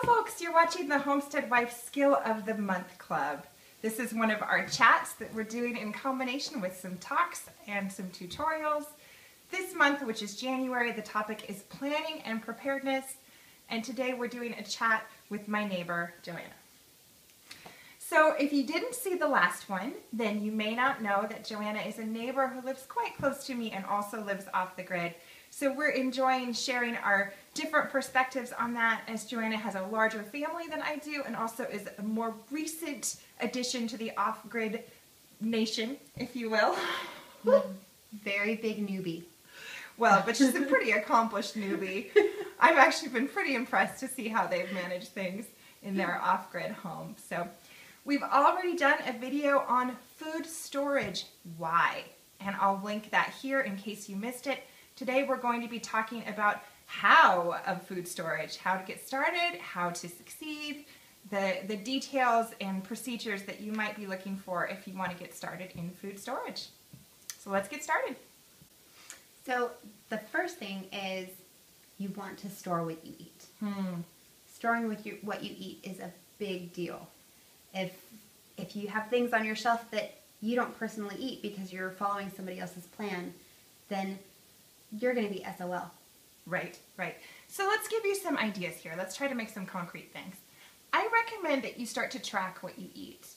Hello folks, you're watching the Homestead Wife Skill of the Month Club. This is one of our chats that we're doing in combination with some talks and some tutorials. This month, which is January, the topic is planning and preparedness, and today we're doing a chat with my neighbor, Johanna. So if you didn't see the last one, then you may not know that Johanna is a neighbor who lives quite close to me and also lives off the grid. So we're enjoying sharing our different perspectives on that, as Johanna has a larger family than I do and also is a more recent addition to the off-grid nation, if you will. Very big newbie. Well, but she's a pretty accomplished newbie. I've actually been pretty impressed to see how they've managed things in their off-grid home. So we've already done a video on food storage, why, and I'll link that here in case you missed it. Today we're going to be talking about how of food storage, how to get started, how to succeed, the details and procedures that you might be looking for if you want to get started in food storage. So let's get started. So the first thing is you want to store what you eat. Storing what you eat is a big deal. If you have things on your shelf that you don't personally eat because you're following somebody else's plan, then you're going to be SOL. Right. So let's give you some ideas here. Let's try to make some concrete things. I recommend that you start to track what you eat.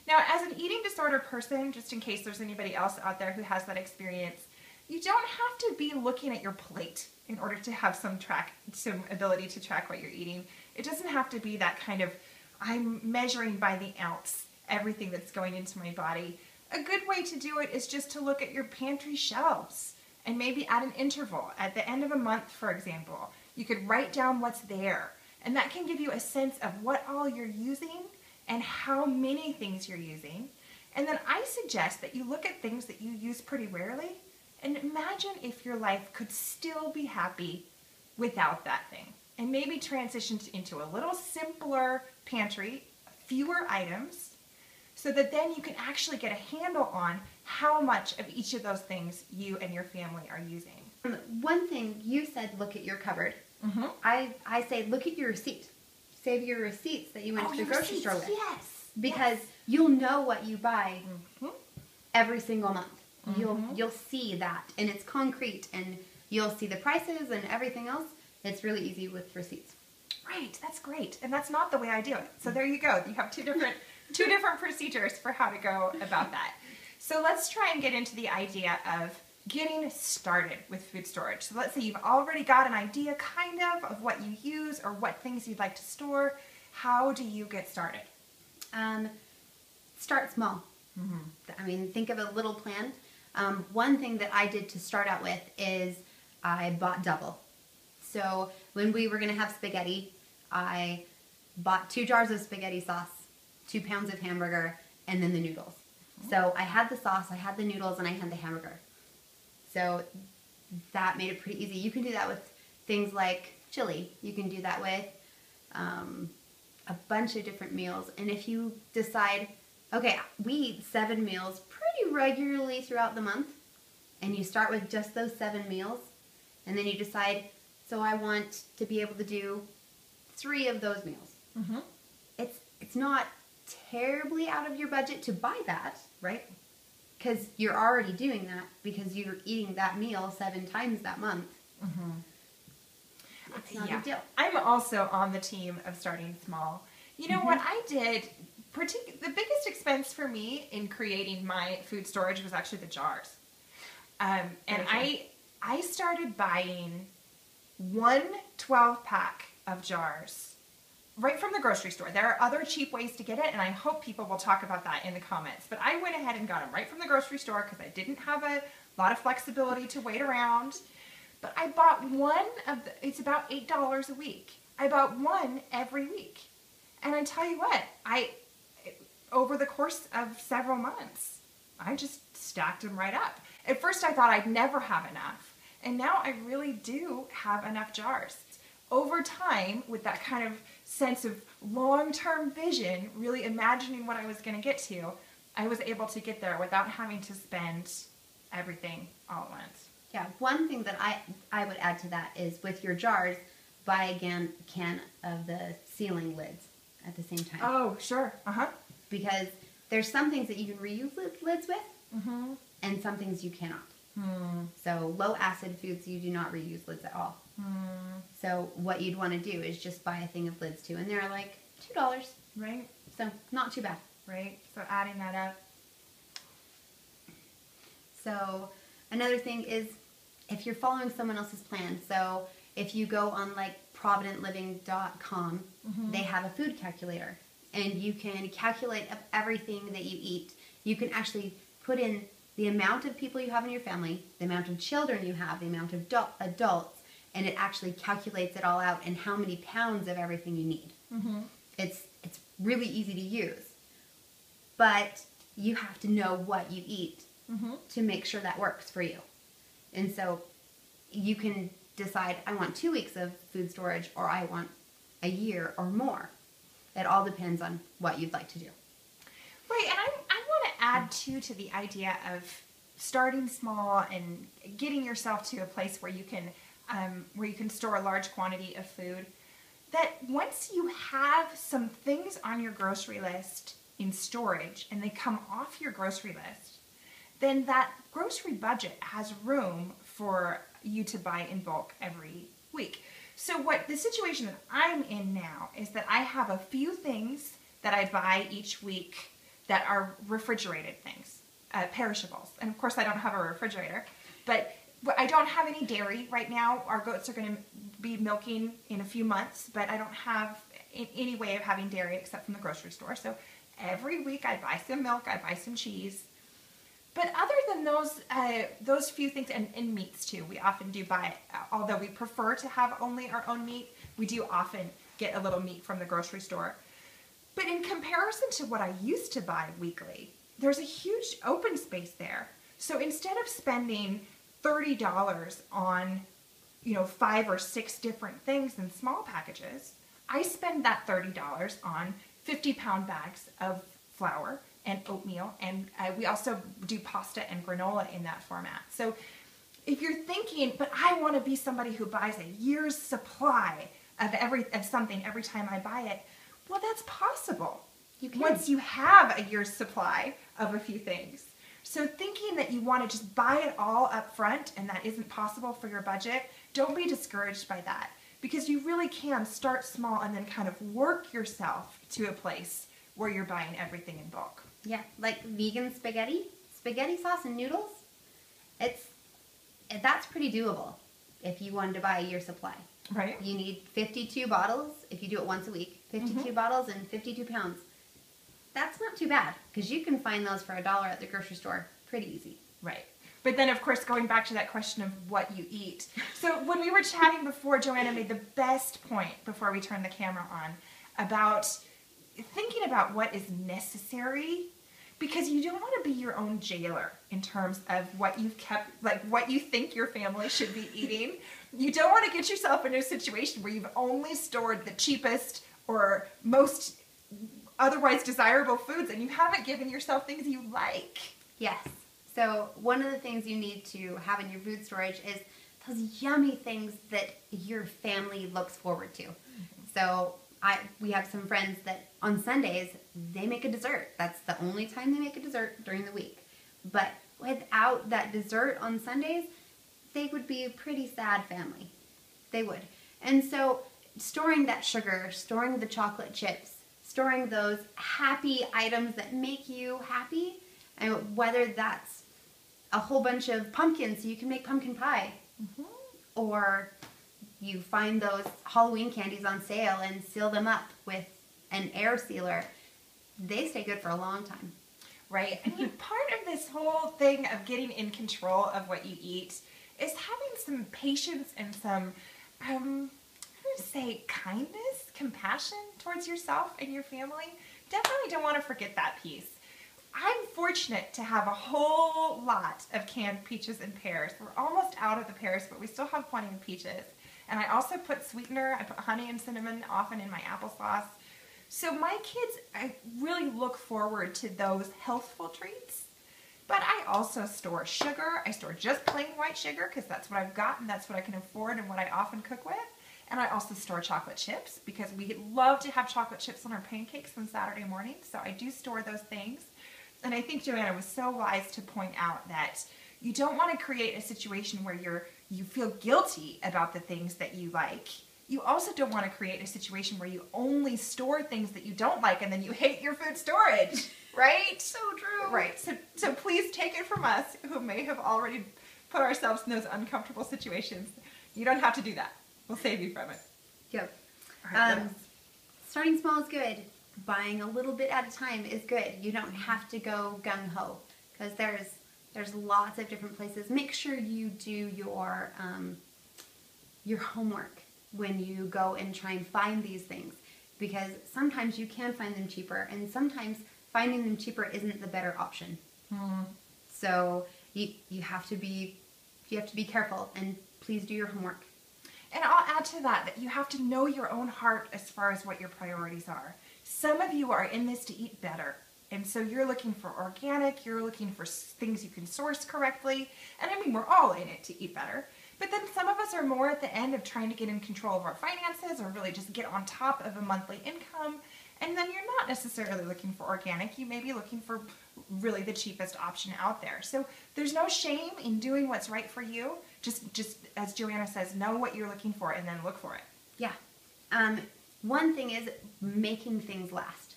Now, as an eating disorder person, just in case there's anybody else out there who has that experience, you don't have to be looking at your plate in order to have some ability to track what you're eating. It doesn't have to be that kind of, I'm measuring by the ounce everything that's going into my body. A good way to do it is just to look at your pantry shelves. And maybe at an interval, at the end of a month, for example, you could write down what's there. And that can give you a sense of what all you're using and how many things you're using. And then I suggest that you look at things that you use pretty rarely and imagine if your life could still be happy without that thing. And maybe transition into a little simpler pantry, fewer items, so that then you can actually get a handle on how much of each of those things you and your family are using. One thing, you said look at your cupboard. I say look at your receipt. Save your receipts that you went to the grocery store with. Yes. Because you'll know what you buy every single month. You'll see that, and it's concrete, and you'll see the prices and everything else. It's really easy with receipts. Right, that's great. And that's not the way I do it. So there you go. You have two different procedures for how to go about that. So let's try and get into the idea of getting started with food storage. So let's say you've already got an idea kind of what you use or what things you'd like to store. How do you get started? Start small. I mean, think of a little plan. One thing that I did to start out with is I bought double. So when we were going to have spaghetti, I bought 2 jars of spaghetti sauce, 2 pounds of hamburger, and then the noodles. So I had the sauce, I had the noodles, and I had the hamburger. So that made it pretty easy. You can do that with things like chili. You can do that with a bunch of different meals. And if you decide, okay, we eat 7 meals pretty regularly throughout the month, and you start with just those 7 meals, and then you decide, so I want to be able to do 3 of those meals. It's not terribly out of your budget to buy that, right? Because you're already doing that because you're eating that meal 7 times that month. It's not a big deal. I'm also on the team of starting small. You know what I did, the biggest expense for me in creating my food storage was actually the jars. And I started buying 1 12-pack of jars right from the grocery store. There are other cheap ways to get it, and I hope people will talk about that in the comments. But I went ahead and got them right from the grocery store because I didn't have a lot of flexibility to wait around. But I bought one of it's about $8 a week. I bought one every week. And I tell you what, over the course of several months, I just stacked them right up. At first I thought I'd never have enough. And now I really do have enough jars. Over time, with that kind of sense of long-term vision, really imagining what I was going to get to, I was able to get there without having to spend everything all at once. Yeah, one thing that I would add to that is with your jars, buy a can of the sealing lids at the same time. Oh, sure. Because there's some things that you can reuse lids with, Mm-hmm. and some things you cannot. Hmm. So low acid foods, you do not reuse lids at all. So what you'd want to do is just buy a thing of lids too, and they're like $2. Right. So not too bad. Right. So adding that up. So another thing is if you're following someone else's plan. So if you go on like providentliving.com, they have a food calculator, and you can calculate everything that you eat. You can actually put in the amount of people you have in your family, the amount of children you have, the amount of adults, and it actually calculates it all out and how many pounds of everything you need. Mm-hmm. It's really easy to use, but you have to know what you eat to make sure that works for you. And so you can decide, I want 2 weeks of food storage, or I want a year or more. It all depends on what you'd like to do. Right, and I want to add too to the idea of starting small and getting yourself to a place where you can store a large quantity of food. That once you have some things on your grocery list in storage and they come off your grocery list, then that grocery budget has room for you to buy in bulk every week. So what the situation that I'm in now is that I have a few things that I buy each week that are refrigerated things, perishables. And of course I don't have a refrigerator, but I don't have any dairy right now. Our goats are going to be milking in a few months, but I don't have any way of having dairy except from the grocery store. So every week I buy some milk, I buy some cheese. But other than those few things, and meats too, we often do buy, although we prefer to have only our own meat, we do often get a little meat from the grocery store. But in comparison to what I used to buy weekly, there's a huge open space there. So instead of spending $30 on, 5 or 6 different things in small packages, I spend that $30 on 50-pound bags of flour and oatmeal, and we also do pasta and granola in that format. So if you're thinking, but I want to be somebody who buys a year's supply of something every time I buy it, well, that's possible. You can. Once you have a year's supply of a few things. So thinking that you want to just buy it all up front and that isn't possible for your budget, don't be discouraged by that, because you really can start small and then kind of work yourself to a place where you're buying everything in bulk. Yeah, like vegan spaghetti sauce and noodles. That's pretty doable if you wanted to buy a year's supply. Right. You need 52 bottles if you do it once a week. 52 bottles and 52 pounds. That's not too bad, because you can find those for $1 at the grocery store pretty easy. Right. But then, of course, going back to that question of what you eat. So when we were chatting before, Johanna made the best point before we turned the camera on about thinking about what is necessary, because you don't want to be your own jailer in terms of what you've kept, like what you think your family should be eating. You don't want to get yourself into a situation where you've only stored the cheapest or most otherwise desirable foods and you haven't given yourself things you like. Yes. So one of the things you need to have in your food storage is those yummy things that your family looks forward to. So we have some friends that on Sundays, they make a dessert. That's the only time they make a dessert during the week. But without that dessert on Sundays, they would be a pretty sad family. They would. And so storing that sugar, storing the chocolate chips, storing those happy items that make you happy, and whether that's a whole bunch of pumpkins so you can make pumpkin pie, or you find those Halloween candies on sale and seal them up with an air sealer, they stay good for a long time. Right. I mean, part of this whole thing of getting in control of what you eat is having some patience and some, I would say, kindness, compassion towards yourself and your family. Definitely don't want to forget that piece. I'm fortunate to have a whole lot of canned peaches and pears. We're almost out of the pears, but we still have plenty of peaches. And I also put sweetener, I put honey and cinnamon often in my applesauce. So my kids, I really look forward to those healthful treats. But I also store sugar. I store just plain white sugar because that's what I've got and that's what I can afford and what I often cook with. And I also store chocolate chips because we love to have chocolate chips on our pancakes on Saturday mornings. So I do store those things. And I think Johanna was so wise to point out that you don't want to create a situation where you feel guilty about the things that you like. You also don't want to create a situation where you only store things that you don't like and then you hate your food storage, right? So true. Right. So please take it from us who may have already put ourselves in those uncomfortable situations. You don't have to do that. We'll save you from it. Yep. All right, starting small is good. Buying a little bit at a time is good. You don't have to go gung-ho because there's lots of different places. Make sure you do your homework when you go and try and find these things, because sometimes you can find them cheaper and sometimes finding them cheaper isn't the better option. So you have to be careful, and please do your homework. And I'll add to that you have to know your own heart as far as what your priorities are. Some of you are in this to eat better. And so you're looking for organic, you're looking for things you can source correctly. And I mean, we're all in it to eat better. But then some of us are more at the end of trying to get in control of our finances or really just get on top of a monthly income. And then you're not necessarily looking for organic. You may be looking for really the cheapest option out there. So there's no shame in doing what's right for you. Just as Johanna says, know what you're looking for and then look for it. Yeah. One thing is making things last.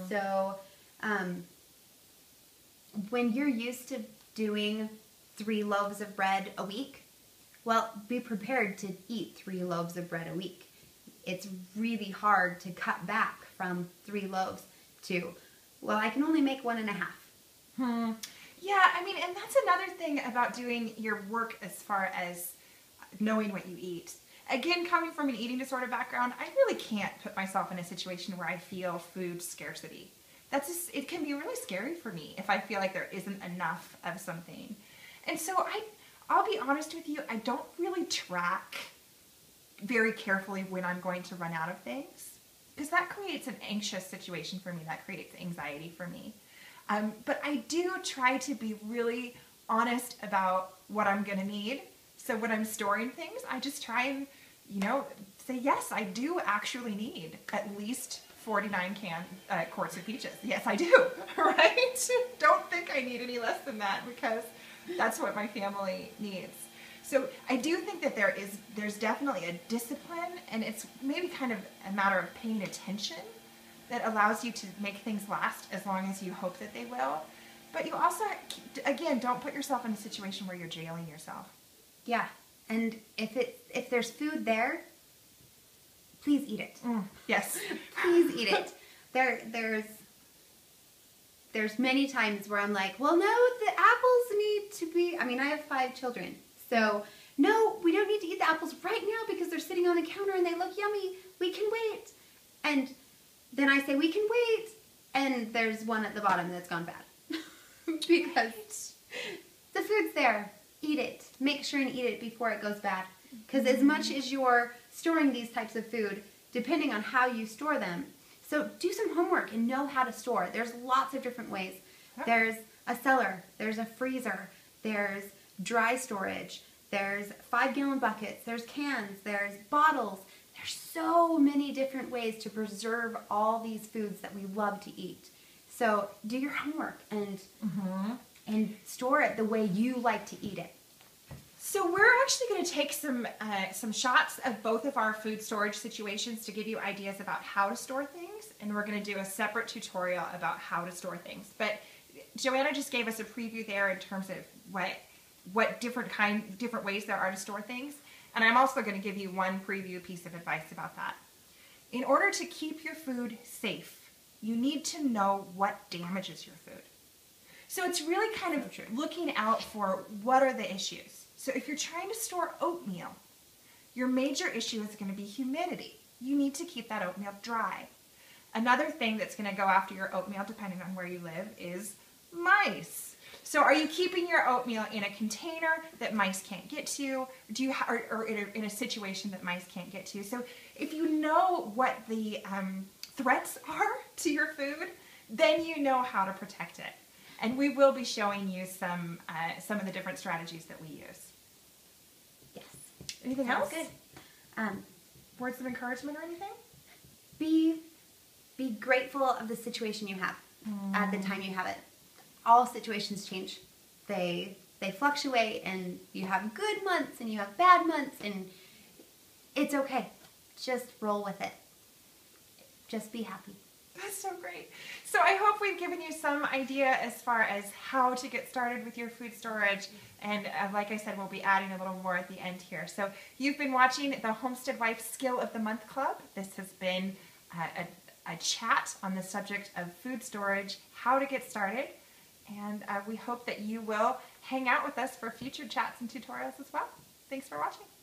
So when you're used to doing 3 loaves of bread a week, well, be prepared to eat 3 loaves of bread a week. It's really hard to cut back from 3 loaves to, well, I can only make 1.5. Yeah, I mean, and that's another thing about doing your work as far as knowing what you eat. Again, coming from an eating disorder background, I really can't put myself in a situation where I feel food scarcity. It can be really scary for me if I feel like there isn't enough of something. And so I'll be honest with you, I don't really track very carefully when I'm going to run out of things, because that creates an anxious situation for me. That creates anxiety for me. But I do try to be really honest about what I'm going to need. So when I'm storing things, I just try and, say, yes, I do actually need at least 49 quarts of peaches. Yes, I do, right? Don't think I need any less than that, because that's what my family needs. So I do think that there's definitely a discipline, and it's maybe kind of a matter of paying attention that allows you to make things last as long as you hope that they will. But you also, again, don't put yourself in a situation where you're jailing yourself. Yeah, and if there's food there, please eat it. Yes. Please eat it. There's many times where I'm like, well, no, the apples need to be, I have 5 children. So, no, we don't need to eat the apples right now because they're sitting on the counter and they look yummy. We can wait. And then I say, we can wait. And there's one at the bottom that's gone bad. Because the food's there. Eat it. Make sure and eat it before it goes bad. Because as much as you're storing these types of food, depending on how you store them, so do some homework and know how to store. There's lots of different ways. There's a cellar. There's a freezer. There's dry storage. There's 5-gallon buckets. There's cans. There's bottles. There's so many different ways to preserve all these foods that we love to eat. So do your homework and store it the way you like to eat it. So we're actually going to take some shots of both of our food storage situations to give you ideas about how to store things, and we're going to do a separate tutorial about how to store things. But Johanna just gave us a preview there in terms of what different ways there are to store things, and I'm also going to give you one preview piece of advice about that. In order to keep your food safe, you need to know what damages your food. So it's really kind of looking out for what are the issues. So if you're trying to store oatmeal, your major issue is going to be humidity. You need to keep that oatmeal dry. Another thing that's going to go after your oatmeal, depending on where you live, is mice. So are you keeping your oatmeal in a container that mice can't get to? Or in a situation that mice can't get to? So if you know what the threats are to your food, then you know how to protect it. And we will be showing you some of the different strategies that we use. Yes. Anything Sounds else? Good. words of encouragement or anything? Be grateful of the situation you have at the time you have it. All situations change. They fluctuate, and you have good months and you have bad months, and it's okay. Just roll with it. Just be happy. That's so great. So I hope we've given you some idea as far as how to get started with your food storage. And like I said, we'll be adding a little more at the end here. So you've been watching the Homestead Wife Skill of the Month Club. This has been a chat on the subject of food storage, how to get started. And we hope that you will hang out with us for future chats and tutorials as well. Thanks for watching.